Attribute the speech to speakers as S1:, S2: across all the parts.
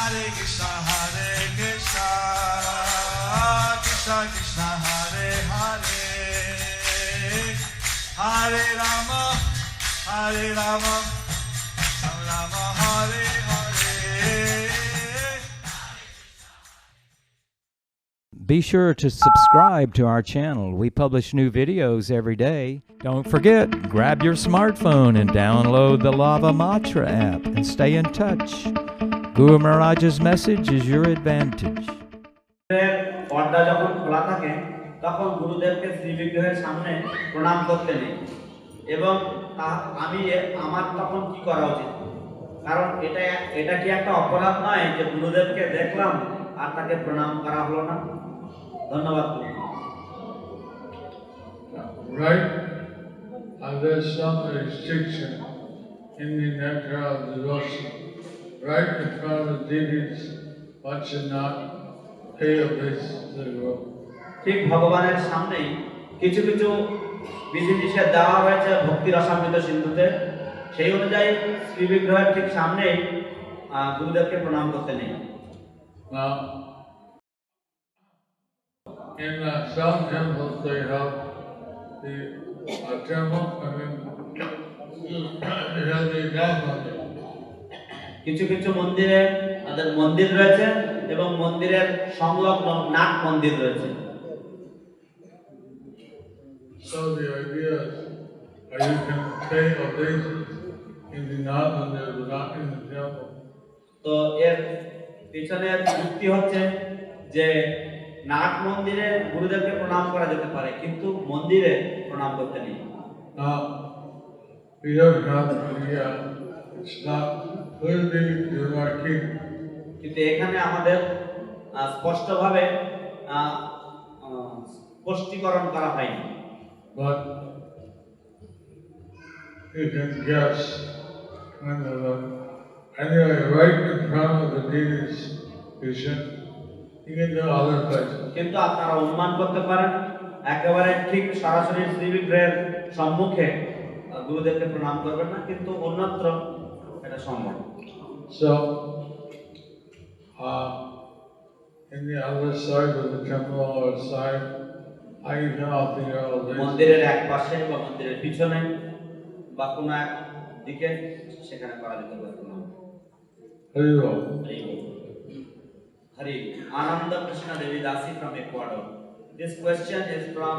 S1: Hare Krishna, Krishna Krishna, Hare Hare, Hare Rama, Hare Rama, Rama Hare Hare.
S2: Be sure to subscribe to our channel. We publish new videos every day. Don't forget, grab your smartphone and download the Lava Matra app and stay in touch. Guru Maharaj's message is your advantage.
S3: পর্দা যখন খোলা থাকে তখন গুরুদেবকে শ্রী বিগ্রহের সামনে প্রণাম করতে নেই এবং আমার তখন কি করা উচিত কারণ এটা কি একটা অপরাধ নয় যে গুরুদেবকে দেখলাম আর তাকে প্রণাম করা হলো না ধন্যবাদ
S4: Right, there's some restriction in the nectar of devotion. Right in front of the deities, one should not pay obeisance to the world.
S3: ঠিক ভগবানের সামনেই কিছু কিছু বিধিনিষেধ দেওয়া হয়েছে ভক্তি রসামৃত সিন্ধুতে সেই অনুযায়ী শ্রী বিগ্রহের ঠিক সামনেই গুরুদেবকে প্রণাম করতে নেই
S4: Now, in some temples they have the temple, it has the godmother.
S3: কিছু কিছু মন্দিরে তাদের মন্দির রয়েছে এবং মন্দিরের সংলগ্ন নাট মন্দির রয়েছে
S4: So the idea is you can pay obeisance in the naat mandir but not in the temple.
S3: তো এর পিছনের যুক্তি হচ্ছে যে নাট মন্দিরে গুরুদেবকে প্রণাম করা যেতে পারে কিন্তু মন্দিরে প্রণাম করতে নেই
S4: Now, we don't have it's not clearly demarcated.
S3: কিন্তু এখানে আমাদের স্পষ্টভাবে স্পষ্টীকরণ করা হয়নি
S4: But you can guess anyway, right in front of the deity's vision, you can do other places.
S3: কিন্তু আপনারা অনুমান করতে পারেন একেবারে ঠিক সরাসরি শ্রী বিগ্রহের সম্মুখে গুরুদেবকে প্রণাম করবেন না কিন্তু অন্যত্র এটা সম্ভব
S4: So, in the other side of the temple or side, I can offer your obeisance.
S3: মন্দিরের এক পাশে বা মন্দিরের পিছনে বা কোনো এক দিকে সেখানে করা যেতে পারে
S4: Hari Bol.
S3: Hari Ananda Kṛṣṇa Devi Dasi from Ecuador. This question is from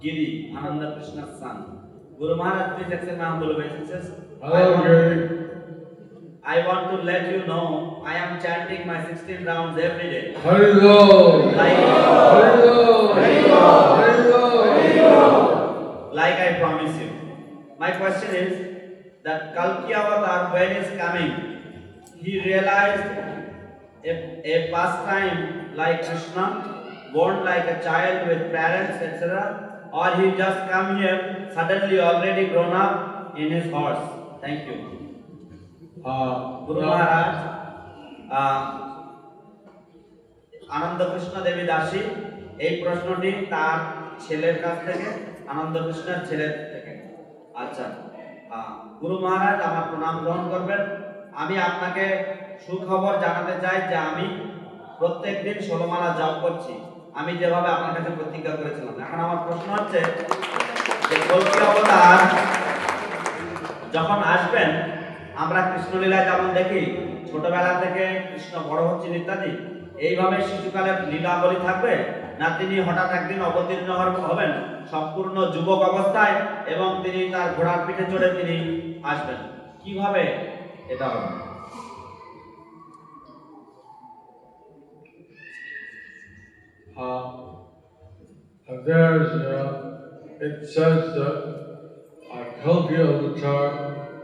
S3: Giri, Ananda Kṛṣṇa's son. Guru Maharaj, please accept my humble obeisances.
S4: Hello, Giri.
S3: I want to let you know I am chanting my 16 rounds every day.
S4: Hari Bol.
S3: Like,
S4: Hari Bol. Hari Bol. Hari Bol. Hari Bol.
S3: like I promise you. My question is that Kalki avatar when is coming, he realized a pastime like Kṛṣṇa, born like a child with parents, etc. Or he just come here suddenly already grown up in his horse. Thank you. Guru Maharaj, আনন্দ কৃষ্ণ দেবী দাসী এই প্রশ্নটি তার ছেলের কাছ থেকে আনন্দ কৃষ্ণের ছেলের থেকে আচ্ছা গুরু মহারাজ আমার প্রণাম গ্রহণ করবেন আমি আপনাকে সুখবর জানাতে চাই যে আমি প্রত্যেকদিন 16 মালা জপ করছি আমি যেভাবে আপনার কাছে প্রতিজ্ঞা করেছিলাম এখন আমার প্রশ্ন হচ্ছে যে কল্কি অবতার যখন আসবেন আমরা কৃষ্ণলীলায় যেমন দেখি ছোটবেলা থেকে কৃষ্ণ বড় হচ্ছেন ইত্যাদি এইভাবে শিশুকালের লীলাবলী থাকবে না তিনি হঠাৎ একদিন অবতীর্ণ হবেন সম্পূর্ণ যুবক অবস্থায় এবং তিনি তার ঘোড়ার পিঠে চড়ে তিনি আসবেন কিভাবে এটা হবে
S4: It says that Kalki avatar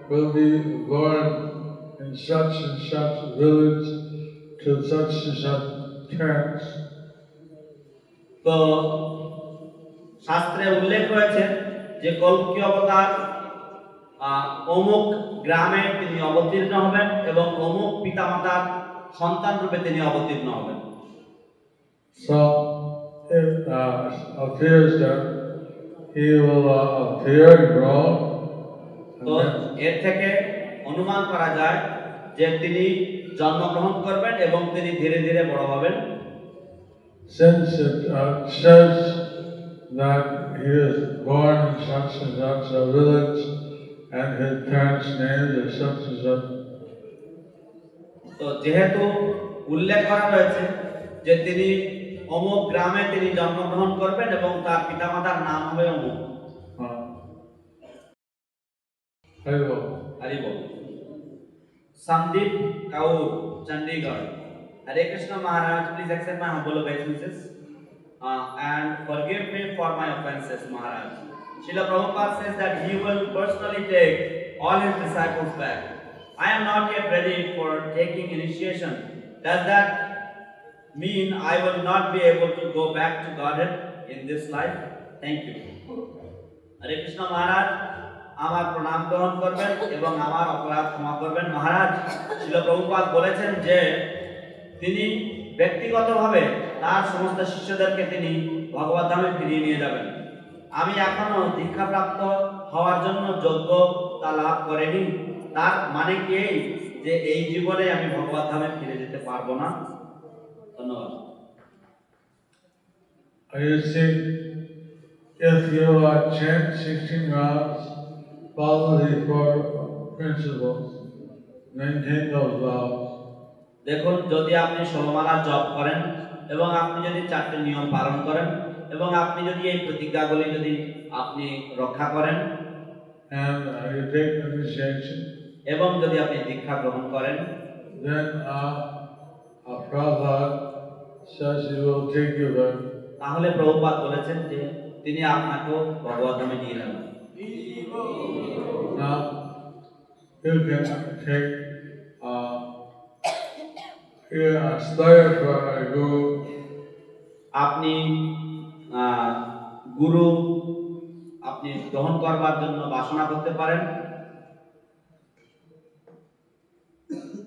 S4: will be born in such and such village to such and such parents.
S3: তো শাস্ত্রে উল্লেখ রয়েছে যে কল্কি অবতার অমুক গ্রামে তিনি অবতীর্ণ হবেন এবং অমুক পিতামাতার সন্তান রূপে তিনি অবতীর্ণ হবেন
S4: So it appears that he will appear and grow.
S3: তো এর থেকে অনুমান করা যায় যে তিনি জন্মগ্রহণ করবেন এবং তিনি ধীরে ধীরে বড় হবেন।
S4: Since it says that he is born in such and such a village and his parents' names are such and such.
S3: তো যেহেতু উল্লেখ করা হয়েছে যে তিনি অমুক গ্রামে তিনি জন্মগ্রহণ করবেন এবং তার পিতামাতার নাম হবে অমুক। হরিবল। Sandeep Kaur, Chandigarh. Hare Krishna Maharaj, please accept my humble obeisances and forgive me for my offenses, Maharaj. Srila Prabhupada says that he will personally take all his disciples back. I am not yet ready for taking initiation. Does that mean I will not be able to go back to Godhead in this life? Thank you. Hare Krishna Maharaj, আমার প্রণাম গ্রহণ করবেন এবং আমার অপরাধ ক্ষমা করবেন। মহারাজ, শ্রীল প্রভুপাদ বলেছেন যে তিনি ব্যক্তিগতভাবে তার সমস্ত শিষ্যদেরকে তিনি ভগবত ধামে ফিরিয়ে নিয়ে যাবেন। আমি এখনো দীক্ষাপ্রাপ্ত হওয়ার জন্য যোগ্যতা লাভ করিনি। তার মানে কি এই যে এই জীবনে আমি ভগবত ধামে ফিরে যেতে পারবো না? ধন্যবাদ।
S4: If you chant 16 rounds, follow the four principles, maintain those vows.
S3: দেখুন, যদি আপনি 16 মালা জপ করেন এবং আপনি যদি 4টি নিয়ম পালন করেন এবং আপনি যদি এই প্রতিজ্ঞাগুলি যদি আপনি রক্ষা করেন
S4: and you take initiation,
S3: এবং যদি আপনি দীক্ষা গ্রহণ করেন,
S4: then Prabhupada says he will take you back.
S3: তাহলে প্রভুপাদ বলেছেন যে তিনি আপনাকেও ভগবত ধামে নিয়ে যাবেন।
S4: Now you can take aspire for a guru.
S3: আপনি গুরু আপনি গ্রহণ করবার জন্য বাসনা করতে পারেন,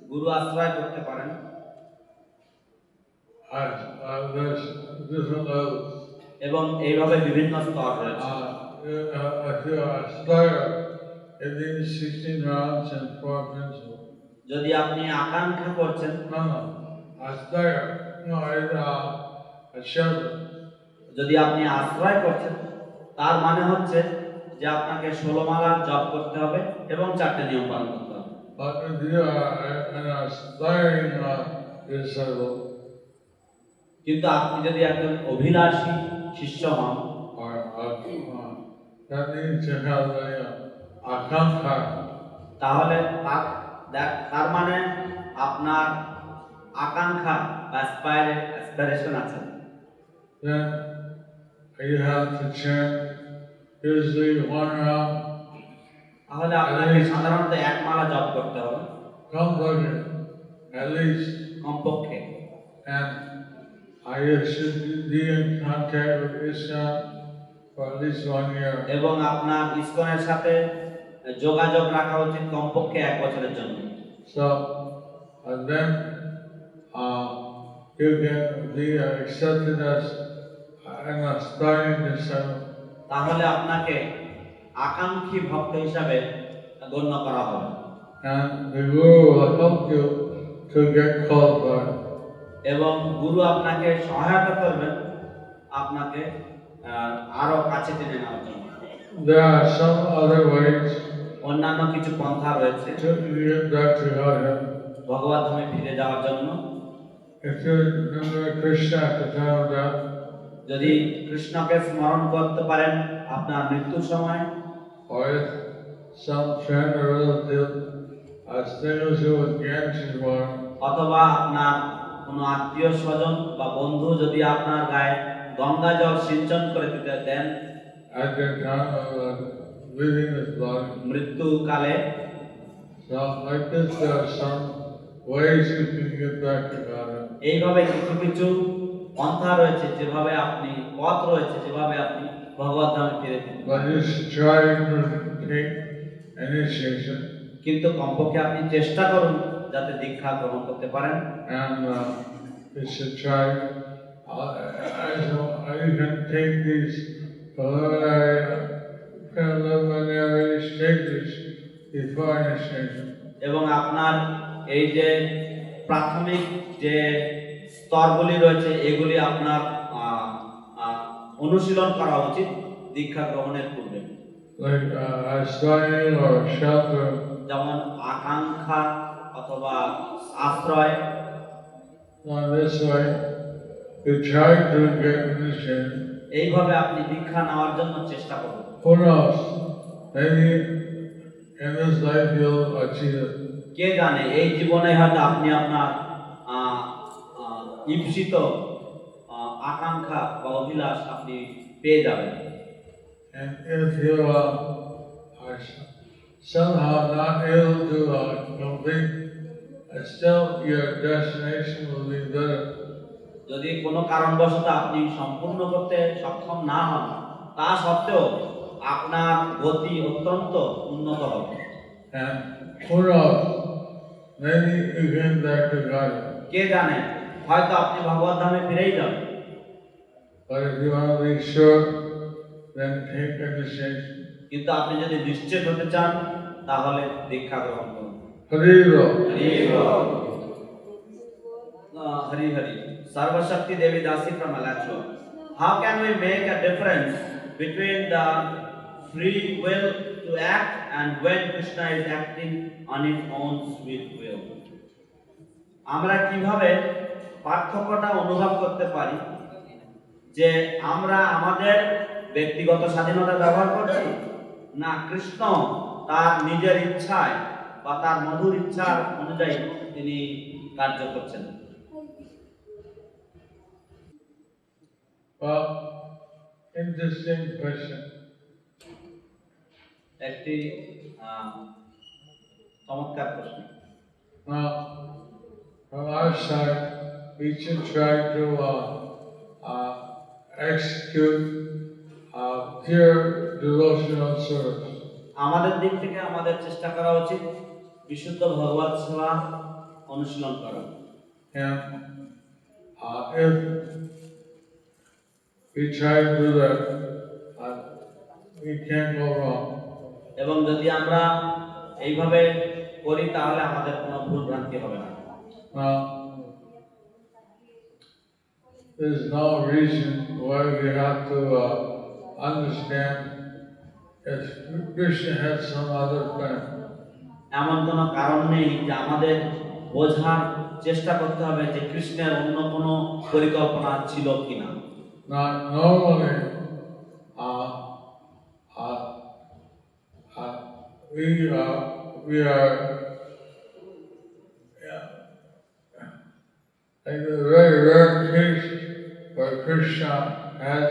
S3: গুরু আশ্রয় করতে পারেন।
S4: There's different levels.
S3: এবং এইভাবে বিভিন্ন স্তর রয়েছে।
S4: If you aspire in these 16 rounds and 4 principles.
S3: যদি আপনি আকাঙ্ক্ষা করছেন,
S4: aspire,
S3: যদি আপনি আশ্রয় করছেন, তার মানে হচ্ছে যে আপনাকে 16 মালা জপ করতে হবে এবং 4টি নিয়ম পালন করতে হবে।
S4: But if you are an aspiring disciple,
S3: কিন্তু আপনি যদি একজন অভিলাষী শিষ্য হন,
S4: that means you have the akankha.
S3: তাহলে তার মানে আপনার আকাঙ্ক্ষা বা অ্যাসপিরেশন আছে।
S4: Then you have to chant usually 1 round.
S3: তাহলে আপনাকে সাধারণত 1 মালা জপ করতে হবে,
S4: at least,
S3: কমপক্ষে।
S4: and you should be in contact with Kṛṣṇa for at least 1 year.
S3: এবং আপনার ইসকনের সাথে যোগাযোগ রাখা উচিত কমপক্ষে 1 বছরের জন্য।
S4: So, and then you can be accepted as an aspiring disciple.
S3: তাহলে আপনাকে আকাঙ্ক্ষী ভক্ত হিসাবে গণ্য করা হবে।
S4: And the Guru will help you to get qualified.
S3: এবং গুরু আপনাকে সহায়তা করবেন আপনাকে আরো কাছে টেনে নেওয়ার জন্য।
S4: There are some other ways
S3: অন্যান্য কিছু পন্থা রয়েছে
S4: to get back to Godhead.
S3: ভগবত ধামে ফিরে যাওয়ার জন্য।
S4: If you remember Kṛṣṇa at the time of death,
S3: যদি কৃষ্ণকে স্মরণ করতে পারেন আপনার মৃত্যুর সময়,
S4: or if some friend or relative distinguishes you with Gyanshivara,
S3: অথবা আপনার কোনো আত্মীয় স্বজন বা বন্ধু যদি আপনার গায়ে গঙ্গা জল সিঞ্চন করে দিতে দেন
S4: at the time of leaving this body.
S3: মৃত্যুকালে,
S4: So like this, there are some ways you can get back to Godhead.
S3: এইভাবে কিছু কিছু পন্থা রয়েছে, যেভাবে আপনি পথ রয়েছে, যেভাবে আপনি ভগবত ধামে ফিরে যেতে
S4: But you should try to take initiation.
S3: কিন্তু কমপক্ষে আপনি চেষ্টা করুন যাতে দীক্ষা গ্রহণ করতে পারেন।
S4: And you should try, you can take these preliminary stages before initiation.
S3: এবং আপনার এই যে প্রাথমিক যে স্তরগুলি রয়েছে এগুলি আপনার অনুশীলন করা উচিত দীক্ষা গ্রহণের পূর্বে।
S4: Like aspiring or shelter.
S3: যেমন আকাঙ্ক্ষা অথবা আশ্রয়।
S4: On this way, you try to get initiated.
S3: এইভাবে আপনি দীক্ষা নেওয়ার জন্য চেষ্টা করুন।
S4: Who knows? Maybe in this life you'll achieve it.
S3: কে জানে এই জীবনে হয়তো আপনি আপনার ঈপ্সিত আকাঙ্ক্ষা বা অভিলাষ আপনি পেয়ে যাবেন।
S4: And if you are somehow not able to complete, still your destination will be better.
S3: যদি কোনো কারণবশত আপনি সম্পূর্ণ করতে সক্ষম না হন, তা সত্ত্বেও আপনার গতি অত্যন্ত উন্নত হবে।
S4: And who knows? Maybe you get back to God.
S3: কে জানে হয়তো আপনি ভগবত ধামে ফিরেই যাবেন।
S4: But if you want to be sure, then take initiation.
S3: কিন্তু আপনি যদি নিশ্চিত হতে চান তাহলে দীক্ষা গ্রহণ করুন।
S4: হরি বল।
S3: হরি বল। Hari Hari. Sarvashakti Devi Dasi from Māyāpur. How can we make a difference between the free will to act and when Krishna is acting on his own sweet will? আমরা কিভাবে পার্থক্যটা অনুভব করতে পারি যে আমরা আমাদের ব্যক্তিগত স্বাধীনতা ব্যবহার করছি না কৃষ্ণ তার নিজের ইচ্ছায় বা তার মধুর ইচ্ছার অনুযায়ী তিনি কার্য করছেন?
S4: Well, interesting question.
S3: একটি চমৎকার প্রশ্ন।
S4: Now, from our side, we should try to execute pure devotional service.
S3: আমাদের দিক থেকে আমাদের চেষ্টা করা উচিত বিশুদ্ধ ভগবত সেবা অনুশীলন করা।
S4: And if we try to do that, we can't go wrong.
S3: এবং যদি আমরা এইভাবে করি তাহলে আমাদের কোনো ভুল ভ্রান্তি হবে না।
S4: Now, there's no reason why we have to understand if Krishna has some other plan.
S3: এমন কোনো কারণ নেই যে আমাদের বোঝার চেষ্টা করতে হবে যে কৃষ্ণের অন্য কোনো পরিকল্পনা ছিল কিনা।
S4: Now, normally, we are like a very rare case where Krishna has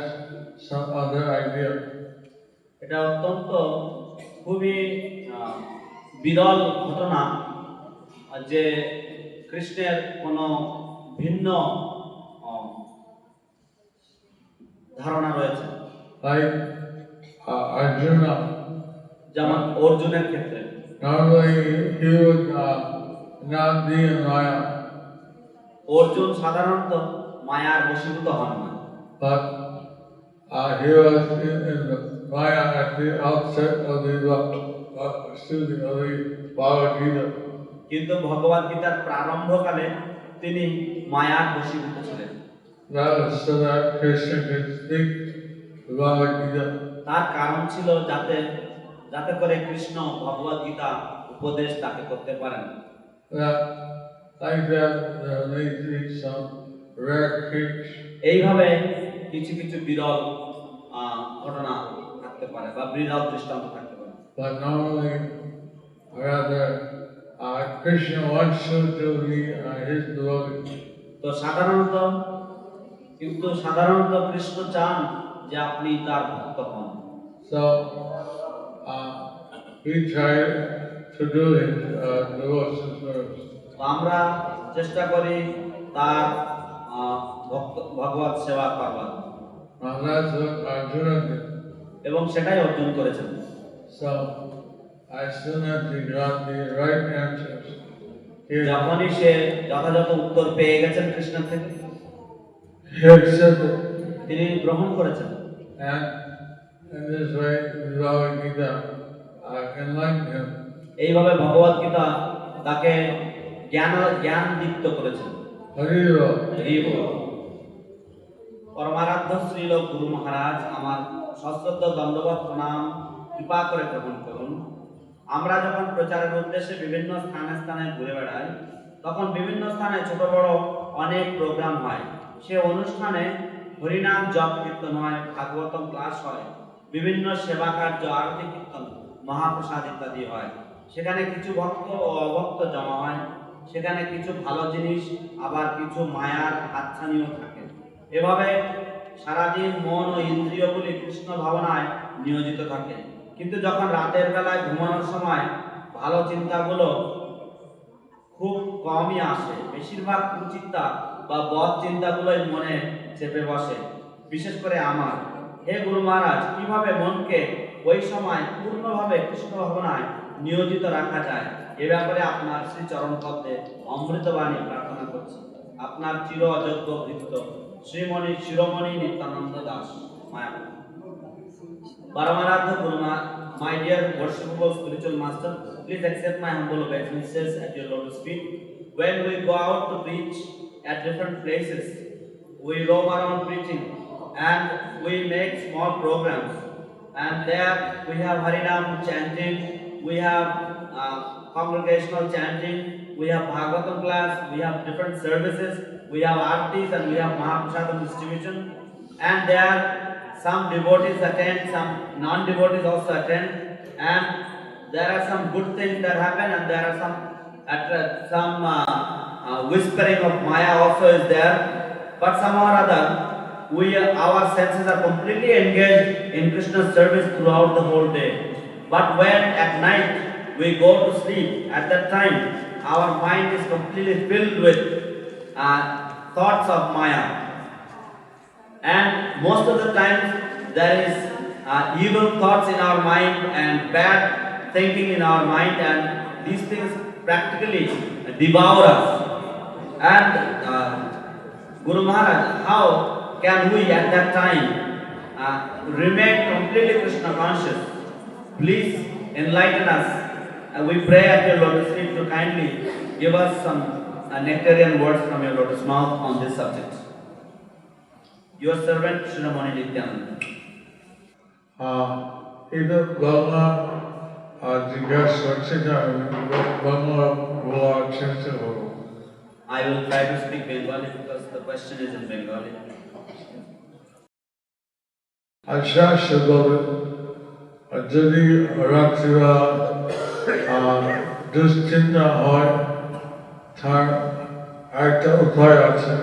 S4: some other idea.
S3: এটা অত্যন্ত খুবই বিরল ঘটনা যে কৃষ্ণের কোনো ভিন্ন ধারণা রয়েছে।
S4: Like Arjuna.
S3: যেমন অর্জুনের ক্ষেত্রে
S4: Normally he would not be in Maya.
S3: Arjun সাধারণত মায়ার বশীভূত হন না।
S4: But he was in the Maya at the outset of the Bhagavad Gita.
S3: কিন্তু ভগবদ গীতার প্রারম্ভকালে তিনি মায়ার বশীভূত ছিলেন।
S4: That was so that Krishna could speak the Bhagavad Gita.
S3: তার কারণ ছিল যাতে করে কৃষ্ণ ভগবদ গীতা উপদেশ তাকে করতে পারেন।
S4: Like that, there may be some rare case.
S3: এইভাবে কিছু কিছু বিরল ঘটনা থাকতে পারে বা বিরল দৃষ্টান্ত থাকতে পারে।
S4: But normally, rather, Krishna wants you to be his devotee.
S3: তো সাধারণত কৃষ্ণ চান যে আপনি তার ভক্ত হন।
S4: So we try to do his devotion service.
S3: আমরা চেষ্টা করি তার ভগবত সেবা করবার।
S4: That's what Arjuna did.
S3: এবং সেটাই অর্জন করেছেন।
S4: So as soon as he got the right answers,
S3: যখনই সে যথাযথ উত্তর পেয়ে গেছেন কৃষ্ণের থেকে,
S4: he accepted.
S3: তিনি গ্রহণ করেছেন।
S4: And in this way, the Bhagavad Gita enlightened him.
S3: এইভাবে ভগবত গীতা তাকে জ্ঞান দীপ্ত করেছেন।
S4: Haribo.
S3: হরি বল। পরমারাধ্য শ্রীল গুরু মহারাজ, আমার সশ্রদ্ধ দণ্ডবত প্রণাম কৃপা করে গ্রহণ করুন। আমরা যখন প্রচারের উদ্দেশ্যে বিভিন্ন স্থানে স্থানে ঘুরে বেড়াই, তখন বিভিন্ন স্থানে ছোট বড় অনেক প্রোগ্রাম হয়। সে অনুষ্ঠানে হরিনাম জপ কীর্তন হয়, ভাগবতম ক্লাস হয়, বিভিন্ন সেবা কার্য, আরতি কীর্তন, মহাপ্রসাদ ইত্যাদি হয়। সেখানে কিছু ভক্ত ও অভক্ত জমা হয়। সেখানে কিছু ভালো জিনিস, আবার কিছু মায়ার হাতছানিও থাকে। এভাবে সারাদিন মন ও ইন্দ্রিয়গুলি কৃষ্ণ ভাবনায় নিয়োজিত থাকে। কিন্তু যখন রাতের বেলায় ঘুমানোর সময় ভালো চিন্তাগুলো খুব কমই আসে। বেশিরভাগ কুচিন্তা বা বদ চিন্তাগুলোই মনে চেপে বসে, বিশেষ করে আমার। হে গুরু মহারাজ, কিভাবে মনকে ওই সময় পূর্ণভাবে কৃষ্ণ ভাবনায় নিয়োজিত রাখা যায়, এ ব্যাপারে আপনার শ্রী চরণ পদ্মে অমৃতবাণী প্রার্থনা করছি। আপনার চির অযোগ্য ভৃত্য শ্রীমণি শিরোমণি Nityananda Das, Mayapur. Paramaradha Guru, my dear worshipful spiritual master, please accept my humble obeisances at your lotus feet. When we go out to preach at different places, we roam around preaching and we make small programs. And there we have Harinam chanting, we have congregational chanting, we have Bhagavatam class, we have different services, we have artis and we have Mahaprasadam distribution. And there some devotees attend, some non-devotees also attend, and there are some good things that happen, and there are some whispering of Maya also is there. But somehow or other, our senses are completely engaged in Krishna's service throughout the whole day. But when at night we go to sleep, at that time our mind is completely filled with thoughts of Maya. And most of the times there is evil thoughts in our mind and bad thinking in our mind, and these things practically devour us. And Guru Maharaj, how can we at that time remain completely Krishna conscious? Please enlighten us. We pray at your lotus feet to kindly give us some nectarian words from your lotus mouth on this subject. Your servant Shrimani Nityananda.
S4: Either Brahma জিজ্ঞাস করছে যে বাংলা বলা চেষ্টা করবো।
S3: I will try to speak Bengali because the question is in Bengali.
S4: আচ্ছা সেভাবে যদি রাত্রিরা দুশ্চিন্তা হয়, তার একটা উপায় আছে।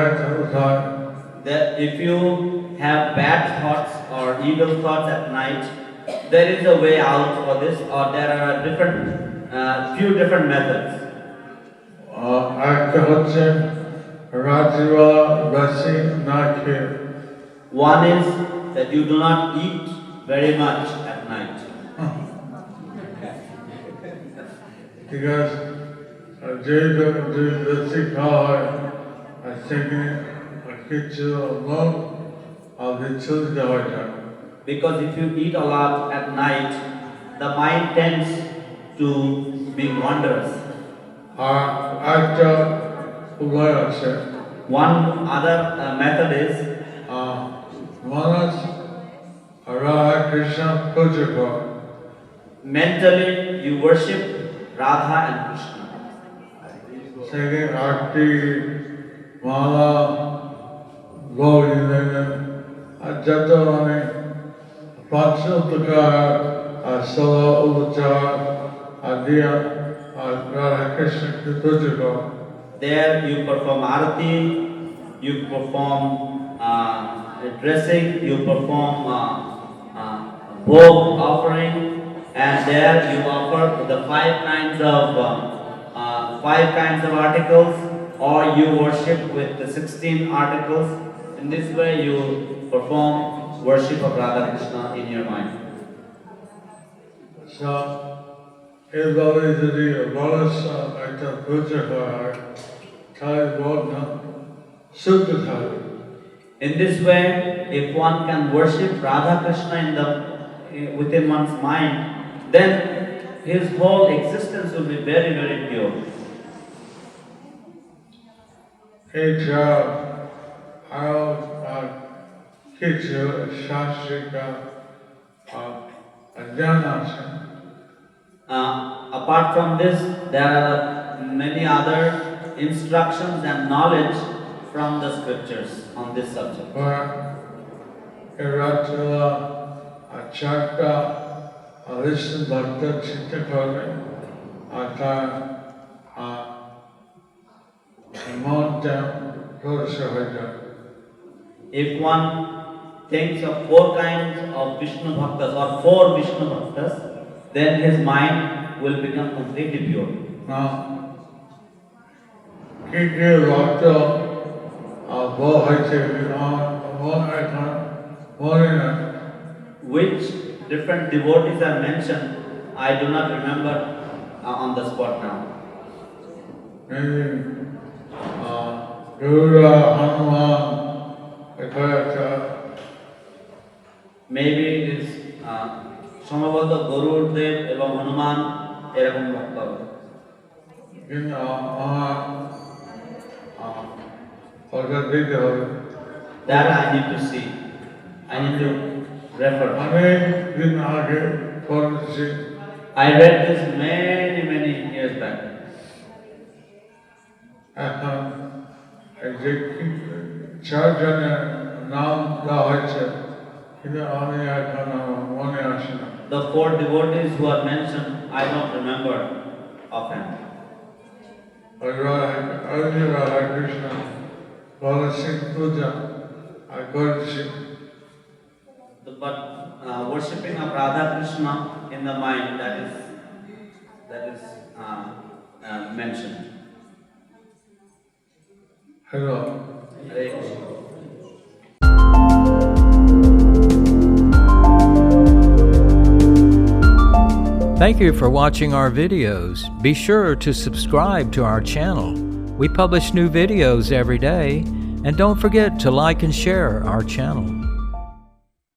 S4: একটা উপায়
S3: That if you have bad thoughts or evil thoughts at night, there is a way out for this, or there are few different methods.
S4: একটা হচ্ছে রাত্রিবেলা বেশি না খেয়ে।
S3: One is that you do not eat very much at night.
S4: ঠিক আছে, যেহেতু বেশি খাওয়া হয় সেখানে কিছু লোক বিচলিত হয়ে যায়।
S3: Because if you eat a lot at night, the mind tends to be wondrous.
S4: একটা উপায় আছে।
S3: One other method is
S4: মানুষ রাধা কৃষ্ণ পূজা করে।
S3: mentally you worship Radha and Krishna.
S4: সেখানে আরতি মালা গৌরী আর যত অনেক পাঁচশতকার আর ষোলো উপচার আর দিয়া আর রাধা কৃষ্ণকে পূজা করে।
S3: There you perform arati, you perform dressing, you perform bhog offering, and there you offer the five kinds of articles, or you worship with the 16 articles. In this way you perform worship of Radha Krishna in your mind.
S4: So, এইভাবে যদি মানুষ একটা পূজা হয় তাহলে মন শুদ্ধ থাকে।
S3: In this way, if one can worship Radha Krishna within one's mind, then his whole existence will be very, very pure.
S4: এছাড়াও আরো কিছু শাস্ত্রিক জ্ঞান আছে।
S3: Apart from this, there are many other instructions and knowledge from the scriptures on this subject.
S4: চারটা বিষ্ণু ভক্ত চিন্তা করলে তার মনটা পরিষ্কার হয়ে যায়।
S3: If one thinks of 4 kinds of Vishnu Bhaktas or 4 Vishnu Bhaktas, then his mind will become completely pure.
S4: Now, কি ভক্ত বল হয়েছে মনে না।
S3: Which different devotees are mentioned, I do not remember on the spot now.
S4: Guru, Hanuman,
S3: Maybe it is সম্ভবত গরুদেব এবং হনুমান এরকম ভক্ত হবে।
S4: কিন্তু আমার অর্ডার দিতে হবে।
S3: That I need to see. I need to refer.
S4: অনেক দিন আগে পড়েছি।
S3: I read this many years back.
S4: এখন যে চারজনের নাম দেওয়া হয়েছে কিন্তু আমি এখন মনে আসে না।
S3: The 4 devotees who are mentioned, I don't remember offhand.
S4: Hare Krishna, Balasin Puja, I got
S3: But worshipping of Radha Krishna in the mind, that is mentioned.
S4: Hello.
S3: Hare Krishna.
S2: Thank you for watching our videos. Be sure to subscribe to our channel. We publish new videos every day, and don't forget to like and share our channel.